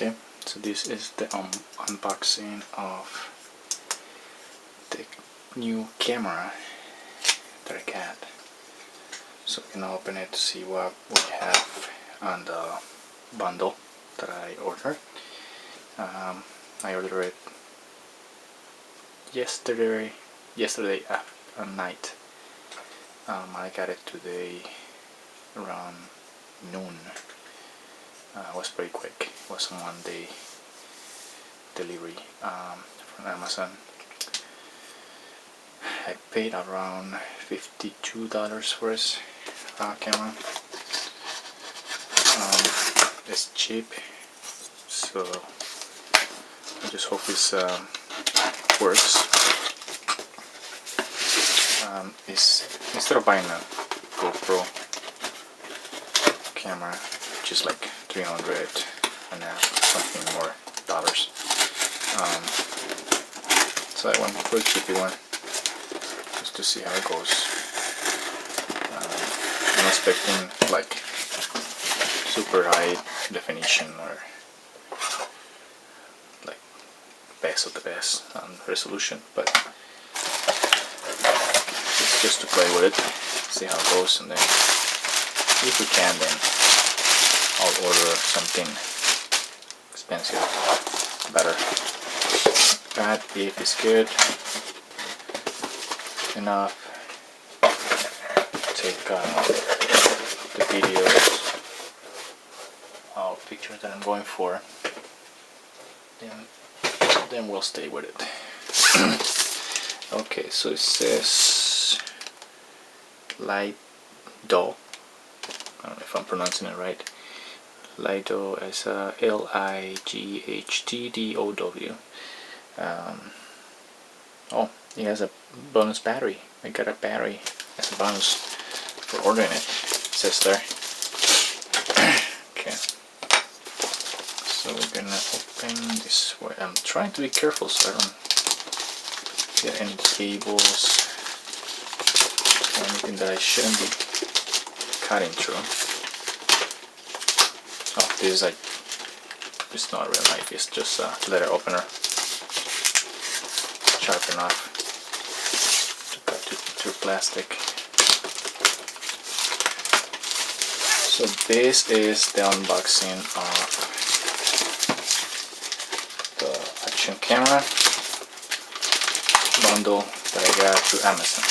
Okay, so this is the unboxing of the new camera that I got. So we're gonna open it to see what we have on the bundle that I ordered. I ordered it yesterday at night. I got it today around noon. It was pretty quick. It was a Monday delivery from Amazon. I paid around $52 for this camera. It's cheap, so I just hope this works. Instead of buying a GoPro camera, which is like $300 and something more dollars, so I went for a cheapy one just to see how it goes. I'm expecting like super high definition or like best of the best resolution, but it's just to play with it, see how it goes, and then if we can, then I'll order something expensive, better. But if it's good enough to take the videos or pictures that I'm going for, then we'll stay with it. Okay, so it says Lightdow. I don't know if I'm pronouncing it right. Lightdow is Lightdow. Oh, it has a bonus battery. I got a battery as a bonus for ordering it. It says there. Okay. So we're gonna open this way. I'm trying to be careful so I don't get any cables or anything that I shouldn't be cutting through. Oh, this is like, it's not real knife, it's just a letter opener. Sharp enough to cut through plastic. So this is the unboxing of the action camera bundle that I got through Amazon.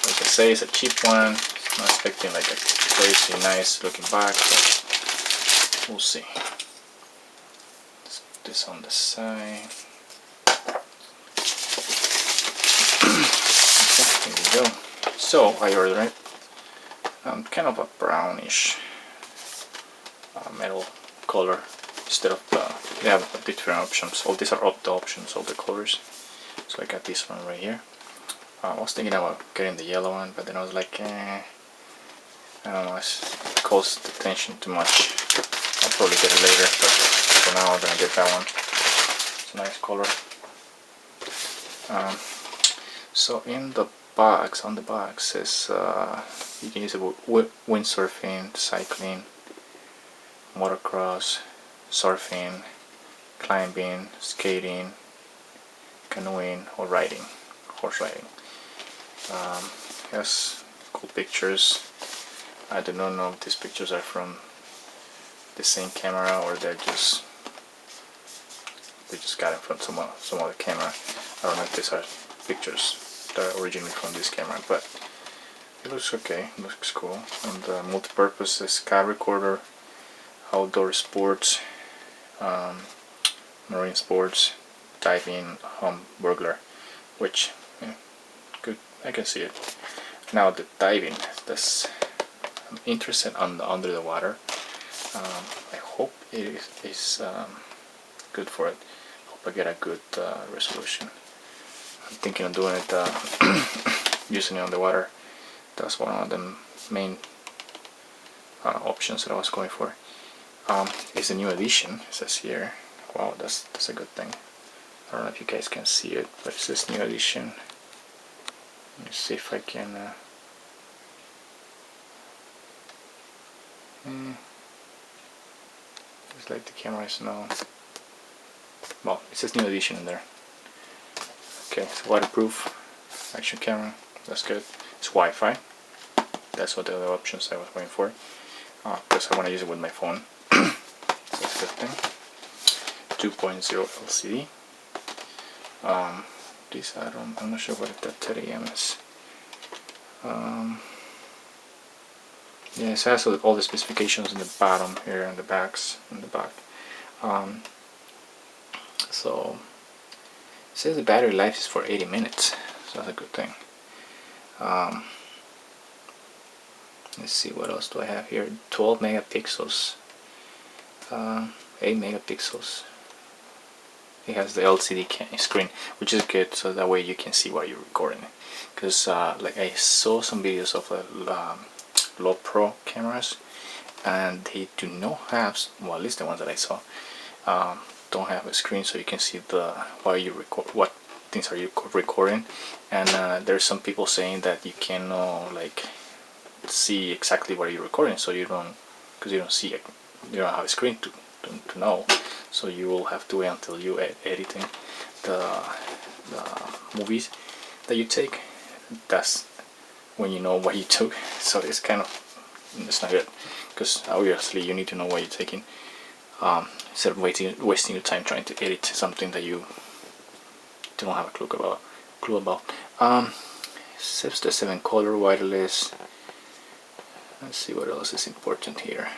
Like I say, it's a cheap one. I'm not expecting like a crazy nice looking box, but we'll see. Let's put this on the side. Okay, here we go. So I ordered it. Kind of a brownish metal color instead of they have different options. All these are the options, all the colors. So I got this one right here. I was thinking about getting the yellow one, but then I was like, I don't know, it calls the attention too much. I'll probably get it later, but for now I'm gonna get that one. It's a nice color. So in the box, on the box says you can use it with windsurfing, cycling, motocross, surfing, climbing, skating, canoeing, or riding, horse riding. Has cool pictures. I do not know if these pictures are from the same camera or they just got it from some other camera. I don't know if these are pictures that are originally from this camera, but it looks okay. It looks cool. And the multi-purpose is car recorder, outdoor sports, marine sports, diving, home burglar, which good. I can see it. Now the diving, I'm interested on the under the water. I hope it is good for it. Hope I get a good resolution. I'm thinking of doing it using it on the water. That's one of the main options that I was going for. It's a new edition, it says here. Wow, that's a good thing. I don't know if you guys can see it, but it says new edition. Let me see if I can Looks like the camera is now, well, it says new edition in there. Okay, it's waterproof action camera. That's good. It's Wi-Fi. That's what the other options I was waiting for. Because I want to use it with my phone. So that's a good thing. 2.0 LCD. This I'm not sure what that 30M is. Yes, it has all the specifications in the bottom here and the backs in the back. So it says the battery life is for 80 minutes, so that's a good thing. Let's see, what else do I have here? 12 megapixels, 8 megapixels. It has the LCD screen, which is good, so that way you can see what you're recording. Because like I saw some videos of low pro cameras, and they do not have, well, at least the ones that I saw, don't have a screen, so you can see while you record what things are you recording. And there's some people saying that you cannot like see exactly what you're recording, so you don't, because you don't see it, you don't have a screen to know. So you will have to wait until you editing the movies that you take. That's when you know what you took. So it's kind of, it's not good, because obviously you need to know what you're taking, instead of wasting your time trying to edit something that you don't have a clue about. Says the 7-color wireless. Let's see what else is important here.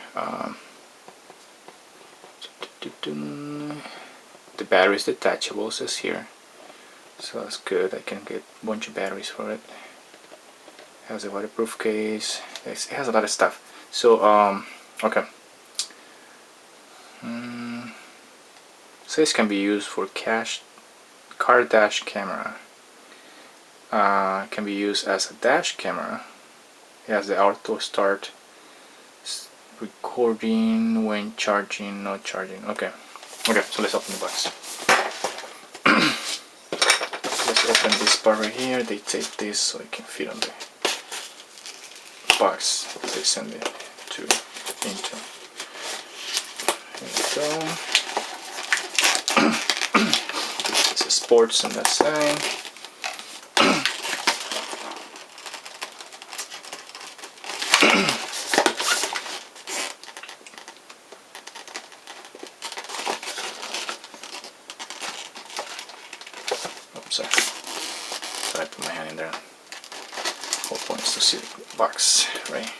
The battery is detachable, says here, so that's good. I can get a bunch of batteries for it. Has a waterproof case. It has a lot of stuff. So okay. So this can be used for car dash camera. Can be used as a dash camera. It has the auto start, recording when charging, not charging. Okay, so let's open the box. Let's open this part right here. They tape this so it can fit on the box they send it into. Here we go. This is sports on that side. Sorry, I put my hand in there. Whole point is to see the box, right?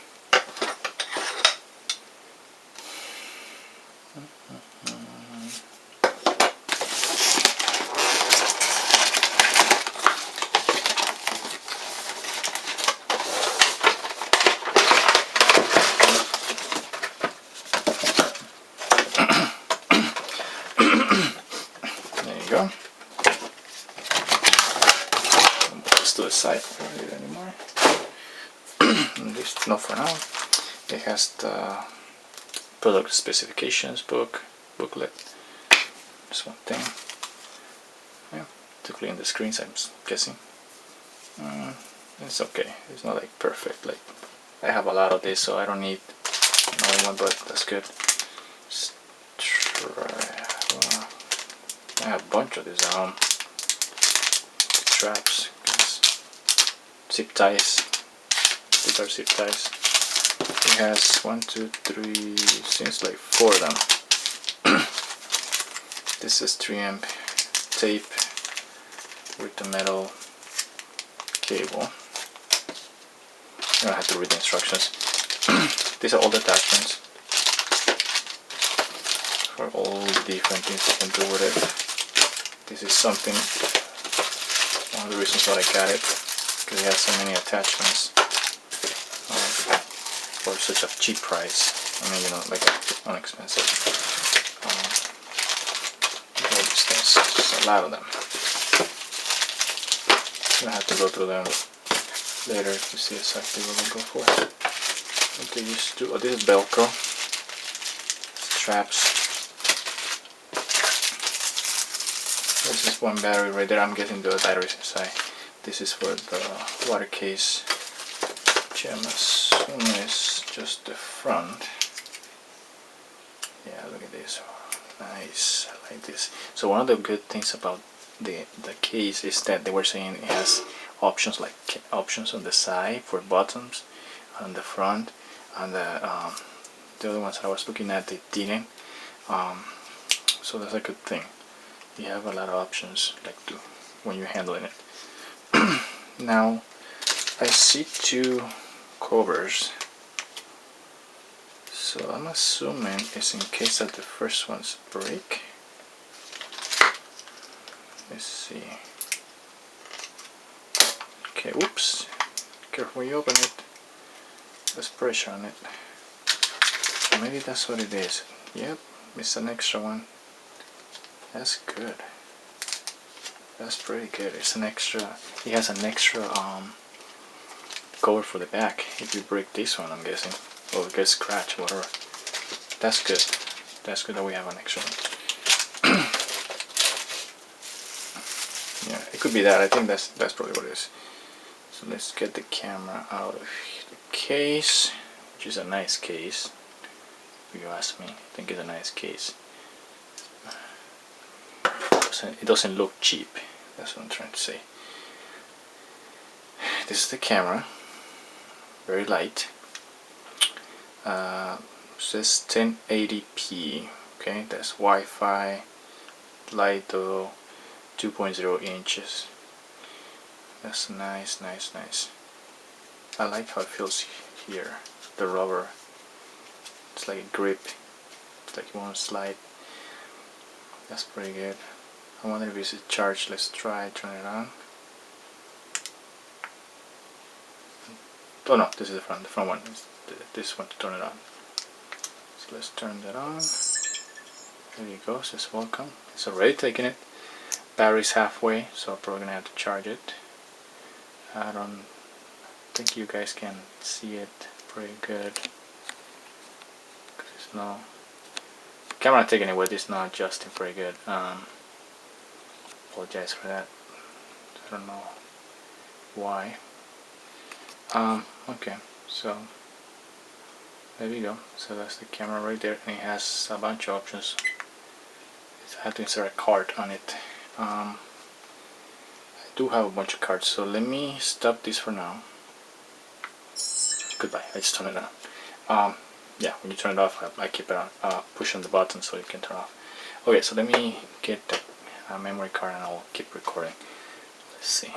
There you go. To the side, I don't need it anymore. At least not for now. It has the product specifications booklet. Just one thing. Yeah, to clean the screens, I'm guessing. It's okay. It's not like perfect. Like I have a lot of this, so I don't need another one, but that's good. Let's try. I have a bunch of these straps. Zip ties. These are zip ties. It has 1, 2, 3, seems like 4 of them. This is 3M tape with the metal cable. I don't have to read the instructions. These are all the attachments for all the different things you can do with it. This is something, one of the reasons why I got it, because it has so many attachments for such a cheap price. I mean, you know, like inexpensive. All these things, just a lot of them. I have to go through them later to see exactly what we go for. What they used to. Oh, this is Velcro straps. This is one battery right there. I'm guessing the batteries inside. This is for the water case, which I'm assuming is just the front. Yeah, look at this. Nice. I like this. So one of the good things about the case is that they were saying it has options, like options on the side for buttons, on the front, and the other ones I was looking at, they didn't. So that's a good thing. You have a lot of options, like when you're handling it. Now I see two covers, so I'm assuming it's in case that the first one's break. Let's see. Okay, whoops. Careful when you open it. There's pressure on it. Maybe that's what it is. Yep, it's an extra one. That's good. That's pretty good. It's an extra. It has an extra cover for the back. If you break this one, I'm guessing, or it gets scratched, whatever. That's good. That's good that we have an extra one. Yeah, it could be that. I think that's probably what it is. So let's get the camera out of the case, which is a nice case. If you ask me, I think it's a nice case. It doesn't look cheap. That's what I'm trying to say. This is the camera. Very light. Says 1080p. Okay, that's Wi-Fi. Lightdow, 2.0 inches. That's nice, nice, nice. I like how it feels here. The rubber. It's like a grip. It's like you want to slide. That's pretty good. I wonder if it's charged. Let's try turn it on. Oh no, this is the front one. This one to turn it on. So let's turn that on. There you go, says welcome. It's already taking it. Battery's halfway, so I'm probably gonna have to charge it. I don't think you guys can see it pretty good. Cause no camera taking it with, it's not adjusting pretty good. Apologize for that. I don't know why. Okay, so there you go. So that's the camera right there, and it has a bunch of options. I had to insert a card on it. I do have a bunch of cards, so let me stop this for now. Goodbye. I just turned it on. Yeah, when you turn it off, I keep it on, push on the button so it can turn off. Okay, so let me get the memory card and I'll keep recording. Let's see.